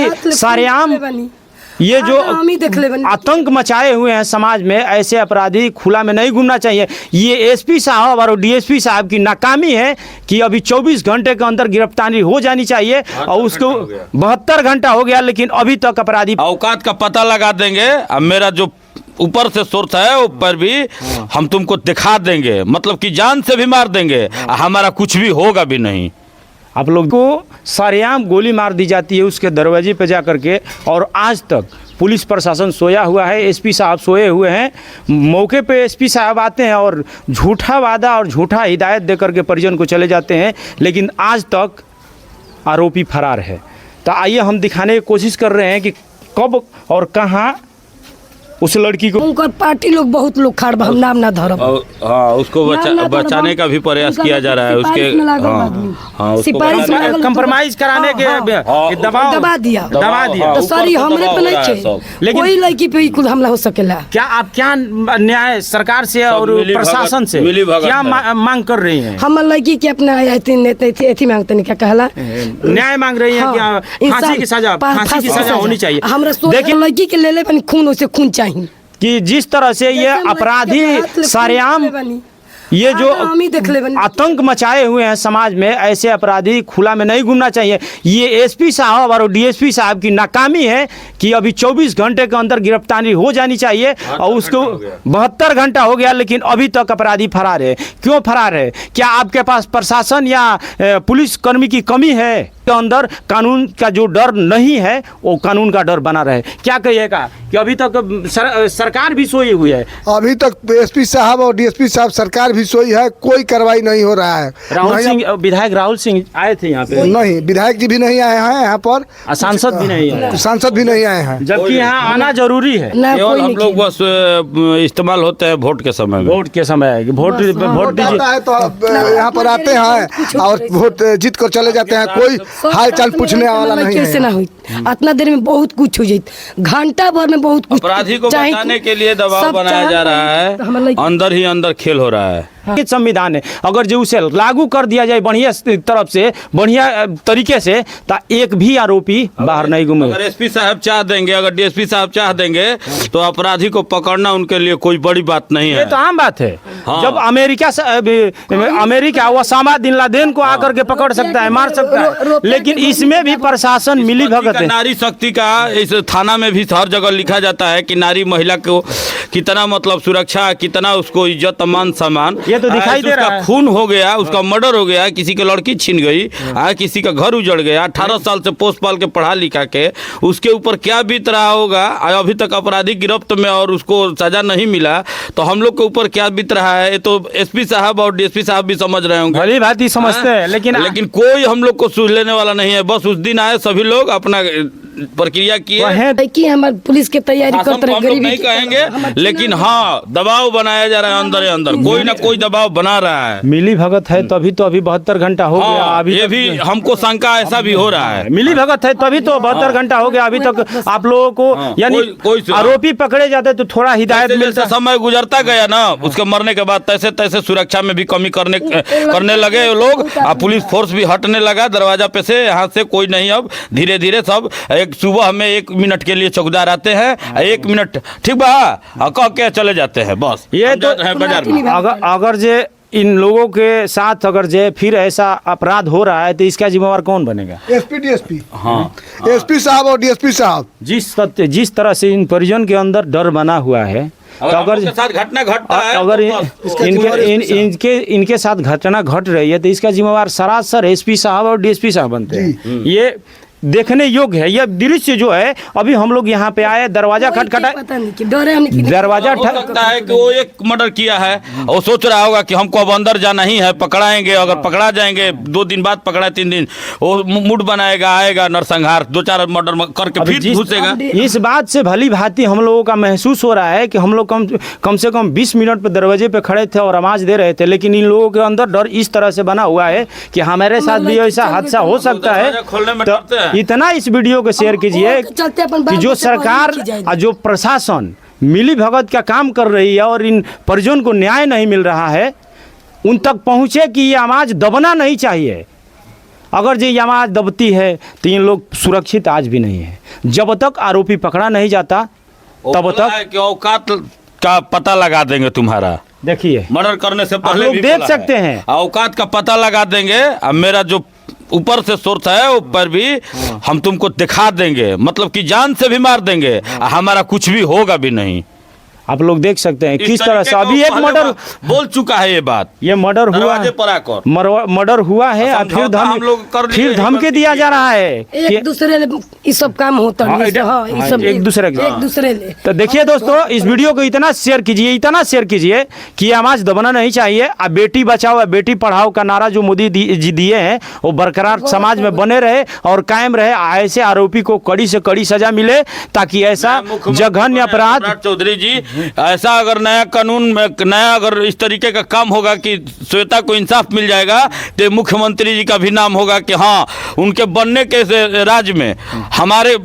अपराधी सरेआम ये जो आतंक मचाए हुए हैं समाज में, ऐसे अपराधी खुला में नहीं घूमना चाहिए। ये एसपी साहब और डीएसपी साहब की नाकामी है कि अभी 24 घंटे के अंदर गिरफ्तारी हो जानी चाहिए और उसको 72 घंटा हो गया, लेकिन अभी तक अपराधी औकात का पता लगा देंगे। अब मेरा जो ऊपर से सोर्स है ऊपर भी हम तुमको दिखा देंगे, मतलब कि जान से भी मार देंगे, हमारा कुछ भी होगा भी नहीं। आप लोग को सरेआम गोली मार दी जाती है उसके दरवाजे पे जा करके, और आज तक पुलिस प्रशासन सोया हुआ है, एसपी साहब सोए हुए हैं। मौके पे एसपी साहब आते हैं और झूठा वादा और झूठा हिदायत दे करके परिजन को चले जाते हैं, लेकिन आज तक आरोपी फरार है। तो आइए हम दिखाने की कोशिश कर रहे हैं कि कब और कहाँ उस लड़की को उनका पार्टी लोग बहुत लोग खाड़ हम नाम ना धरब। हाँ, उसको बचाने का भी प्रयास किया जा रहा है। उसके कंप्रोमाइज कराने के दबा दिया तो सॉरी हमरे पे नहीं चाहिए, लेकिन कोई लड़की पे खुद हमला हो सकेला। क्या आप क्या न्याय सरकार से और प्रशासन से क्या मांग कर रही हैं? हम लड़की के अपना एथी मांगते नहीं, क्या कहला न्याय मांग रही है कि फांसी की सजा होनी चाहिए। देखिए लड़की के ले खून उसे खून चाहिए कि जिस तरह से ये अपराधी सरेआम ये जो आतंक मचाए हुए हैं समाज में, ऐसे अपराधी खुला में नहीं घूमना चाहिए। ये एसपी साहब और डीएसपी साहब की नाकामी है कि अभी 24 घंटे के अंदर गिरफ्तारी हो जानी चाहिए और उसको 72 घंटा हो गया, लेकिन अभी तक अपराधी फरार है। क्यों फरार है? क्या आपके पास प्रशासन या पुलिस कर्मी की कमी है? के अंदर कानून का जो डर नहीं है वो कानून का डर बना रहे। क्या कहिएगा कि अभी तक सरकार भी सोई हुई है? अभी तक एसपी साहब और डीएसपी साहब सरकार भी सोई है, कोई कार्रवाई नहीं हो रहा है। विधायक राहुल सिंह आए थे यहाँ पे? नहीं, विधायक जी भी नहीं आए हैं यहाँ पर, सांसद भी नहीं आए, सांसद भी नहीं आए हैं, जबकि यहाँ आना जरूरी है। केवल हम लोग बस इस्तेमाल होते हैं वोट के समय में। वोट के समय वोट दीजिए है तो यहाँ पर आते हैं और वोट जीत कर चले जाते हैं। कोई हाल चाल पूछने वाला नहीं है। कैसे ना हुई इतना देर में बहुत कुछ हो जाए, घंटा भर में बहुत कुछ। अपराधी को बचाने के लिए दबाव बनाया जा रहा है, अंदर ही अंदर खेल हो रहा है। संविधान है, अगर जो उसे लागू कर दिया जाए बढ़िया तरफ से, बढ़िया तरीके से, तो एक भी आरोपी बाहर नहीं घूमे। अगर एसपी साहब चाह देंगे, अगर डीएसपी साहब चाह देंगे तो अपराधी को पकड़ना उनके लिए कोई बड़ी बात नहीं है। ये तो आम बात है। हाँ। जब अमेरिका ओसामा बिन लादेन को आकर के पकड़ सकता है, मार सकता है, लेकिन इसमें भी प्रशासन मिली भगत है। नारी शक्ति का इस थाना में भी हर जगह लिखा जाता है कि नारी महिला को कितना मतलब सुरक्षा, कितना उसको इज्जत मान सम्मान। ये तो दिखाई दे रहा है। खून हो गया, उसका मर्डर हो गया, किसी की लड़की छीन गई, किसी का घर उजड़ गया, 18 साल से पोस पाल के पढ़ा लिखा के, उसके ऊपर क्या बीत रहा होगा। अभी तक अपराधी गिरफ्त में और उसको सजा नहीं मिला, तो हम लोग के ऊपर क्या बीत रहा है तो एसपी साहब और डीएसपी साहब भी समझ रहे होंगे। भली भांति समझते हैं, लेकिन कोई हम लोग को सुन लेने वाला नहीं है। बस उस दिन आए सभी लोग अपना प्रक्रिया किए कि हमारे पुलिस की तैयारी करते रहे, गरीबी नहीं कहेंगे, लेकिन हाँ दबाव बनाया जा रहा है अंदर अंदर, कोई ना कोई दबाव बना रहा है। मिली भगत है तभी तो अभी 72 घंटा हो गया। अभी ये भी हमको शंका ऐसा भी हो रहा है। मिली भगत है तभी तो 72 घंटा हो गया। अभी तक आप लोगों को यानी आरोपी पकड़े जाते तो थोड़ा हिदायत मिलता। समय गुजरता गया ना, उसके मरने के बाद तैसे तैसे सुरक्षा में भी कमी करने लगे लोग। पुलिस फोर्स भी हटने लगा दरवाजा पे से, यहाँ से कोई नहीं। अब धीरे धीरे सब एक सुबह हमें 1 मिनट के लिए चौकीदार आते हैं, 1 मिनट ठीक बा कह के चले जाते हैं, बस। ये तो है बाजार में। अगर जे इन लोगों के साथ अगर जे फिर ऐसा अपराध हो रहा है तो इसका जिम्मेवार कौन बनेगा? SP DSP. हाँ, एसपी साहब और डीएसपी साहब। जिस तरह से इन परिजन के अंदर डर बना हुआ है, तो अगर साथ घटना घटता है, अगर इनके साथ घटना घट रही है तो इसका जिम्मेवार सरासर एसपी साहब और डीएसपी साहब बनते हैं। ये देखने योग्य है। यह दृश्य जो है, अभी हम लोग यहाँ पे आए, दरवाजा खटखटा, दरवाजा लगता है कि वो एक मर्डर किया है, वो सोच रहा होगा कि हमको अब अंदर जाना ही है, पकड़ाएंगे। अगर पकड़ा जाएंगे 2 दिन बाद, पकड़ा 3 दिन, वो मूड बनाएगा, आएगा नरसंहार, 2-4 मर्डर करके फिर घुसेगा। इस बात से भली भांति हम लोगों का महसूस हो रहा है कि हम लोग कम से कम 20 मिनट पे दरवाजे पे खड़े थे और आवाज दे रहे थे, लेकिन इन लोगों के अंदर डर इस तरह से बना हुआ है कि हमारे साथ भी ऐसा हादसा हो सकता है। इतना इस वीडियो को शेयर कीजिए कि जो सरकार और जो प्रशासन मिली भगत का काम कर रही है और इन परिजन को न्याय नहीं मिल रहा है, उन तक पहुंचे कि ये आवाज दबना नहीं चाहिए। अगर ये आवाज दबती है तो इन लोग सुरक्षित आज भी नहीं है। जब तक आरोपी पकड़ा नहीं जाता तब तक कि औकात का पता लगा देंगे तुम्हारा। देखिए मर्डर करने से पहले लोग भी देख बोला सकते है। हैं। औकात का पता लगा देंगे। अब मेरा जो ऊपर से सोर्स है ऊपर भी हम तुमको दिखा देंगे, मतलब कि जान से भी मार देंगे, हमारा कुछ भी होगा भी नहीं। आप लोग देख सकते हैं इस किस तरह से तरीके अभी का एक पहले मर्डर बोल चुका है ये बात। ये मर्डर हुआ दरवाजे पर आकर मर्डर हुआ है और फिर समझौता हम लोग कर लिए, फिर धमकी गलती दिया की जा रहा है एक दूसरे ले ये सब काम होता है। हाँ, ये सब एक दूसरे के एक दूसरे ले। तो देखिए दोस्तों, इस वीडियो को इतना शेयर कीजिए कि ये आवाज दबना नहीं चाहिए। अब बेटी बचाओ बेटी पढ़ाओ का नारा जो मोदी जी दिए हैं वो बरकरार समाज में बने रहे और कायम रहे। ऐसे आरोपी को कड़ी से कड़ी सजा मिले ताकि ऐसा जघन्य अपराध। चौधरी जी, ऐसा अगर नया कानून में नया अगर इस तरीके का काम होगा कि श्वेता को इंसाफ मिल जाएगा तो मुख्यमंत्री जी का भी नाम होगा कि हाँ उनके बनने के राज्य में हमारे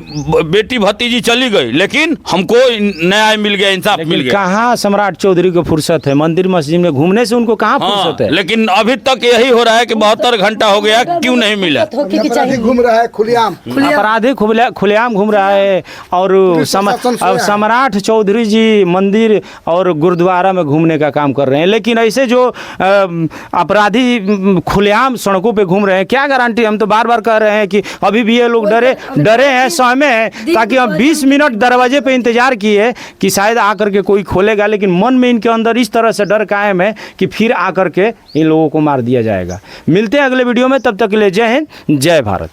बेटी भतीजी चली गई लेकिन हमको न्याय मिल गया, इंसाफ मिल गया। कहाँ सम्राट चौधरी को फुर्सत है मंदिर मस्जिद में घूमने से, उनको कहाँ फुर्सत है। लेकिन अभी तक यही हो रहा है कि 72 घंटा हो गया, क्यों नहीं मिला। अपराधी घूम रहा है खुलेआम, अपराधी खुलेआम घूम रहा है और सम्राट चौधरी जी मंदिर और गुरुद्वारा में घूमने का काम कर रहे हैं। लेकिन ऐसे जो अपराधी खुलेआम सड़कों पे घूम रहे हैं, क्या गारंटी। हम तो बार बार कह रहे हैं कि अभी भी ये लोग डरे हैं, सहमे हैं, ताकि हम 20 मिनट दरवाजे पे इंतजार किए कि शायद आकर के कोई खोलेगा, लेकिन मन में इनके अंदर इस तरह से डर कायम है कि फिर आकर के इन लोगों को मार दिया जाएगा। मिलते हैं अगले वीडियो में, तब तक के लिए जय हिंद, जय भारत।